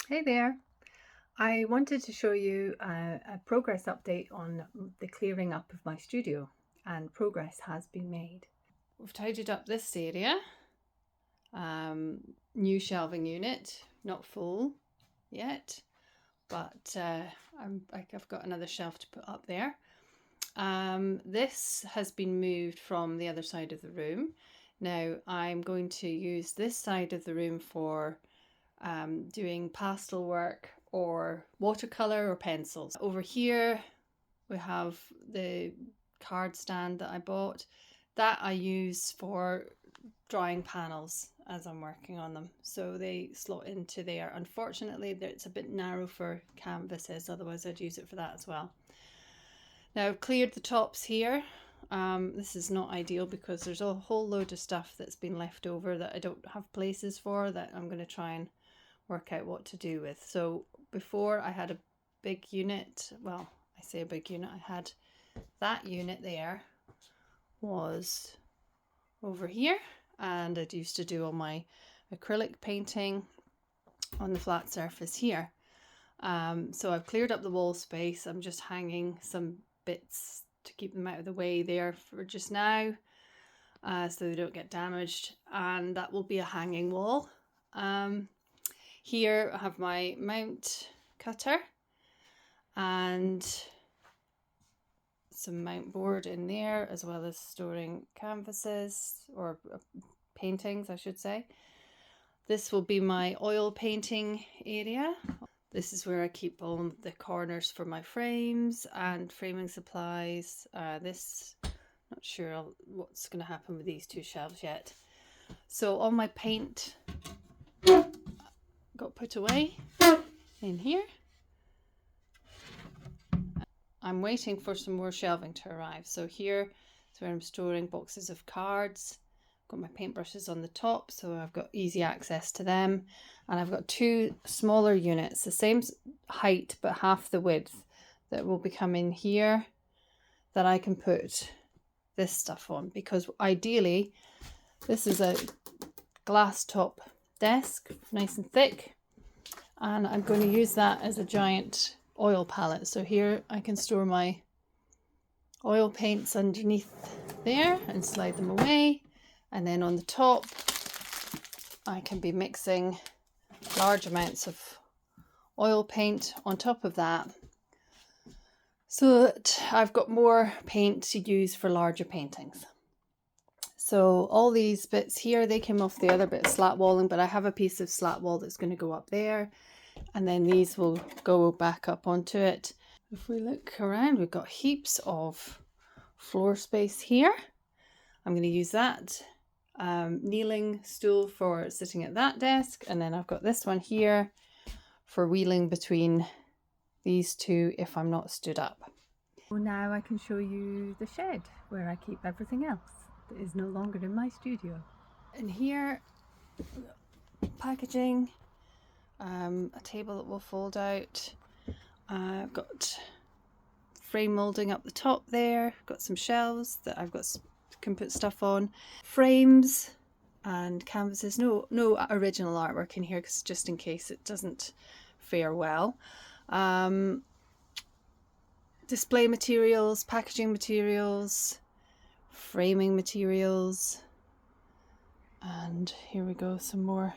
Hey there. I wanted to show you a progress update on the clearing up of my studio, and progress has been made. We've tidied up this area. New shelving unit, not full yet, but I've got another shelf to put up there. This has been moved from the other side of the room. Now I'm going to use this side of the room for doing pastel work or watercolor or pencils. Over here we have the card stand that I bought. That I use for drawing panels as I'm working on them, so they slot into there. Unfortunately it's a bit narrow for canvases, otherwise I'd use it for that as well. Now I've cleared the tops here. This is not ideal because there's a whole load of stuff that's been left over that I don't have places for, that I'm going to try and work out what to do with. So before I had a big unit, well, I say a big unit, I had that unit there was over here, and I'd used to do all my acrylic painting on the flat surface here. So I've cleared up the wall space. I'm just hanging some bits to keep them out of the way there for just now, so they don't get damaged, and that will be a hanging wall. Here I have my mount cutter and some mount board in there, as well as storing canvases or paintings, I should say. This will be my oil painting area. This is where I keep all the corners for my frames and framing supplies. Not sure what's going to happen with these two shelves yet. So all my paint got put away in here. I'm waiting for some more shelving to arrive. So here is where I'm storing boxes of cards. I've got my paintbrushes on the top, so I've got easy access to them. And I've got two smaller units, the same height but half the width, that will be coming here, that I can put this stuff on, because ideally this is a glass top desk, nice and thick, and I'm going to use that as a giant oil palette. So here I can store my oil paints underneath there and slide them away, and then on the top I can be mixing large amounts of oil paint on top of that, so that I've got more paint to use for larger paintings. So all these bits here, they came off the other bit of slat walling, but I have a piece of slat wall that's going to go up there, and then these will go back up onto it. If we look around, we've got heaps of floor space here. I'm going to use that kneeling stool for sitting at that desk, and then I've got this one here for wheeling between these two if I'm not stood up. Well, now I can show you the shed where I keep everything else that is no longer in my studio. And here, packaging, a table that will fold out. I've got frame moulding up the top there. Got some shelves that can put stuff on. Frames and canvases. No original artwork in here, because just in case it doesn't fare well. Display materials, packaging materials, framing materials, and here we go, some more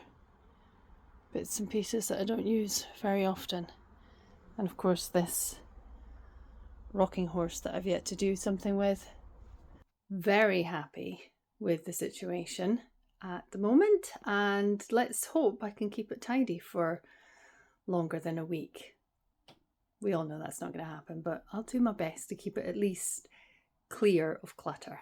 bits and pieces that I don't use very often, and of course this rocking horse that I've yet to do something with. Very happy with the situation at the moment, and let's hope I can keep it tidy for longer than a week. We all know that's not going to happen, but I'll do my best to keep it at least clear of clutter.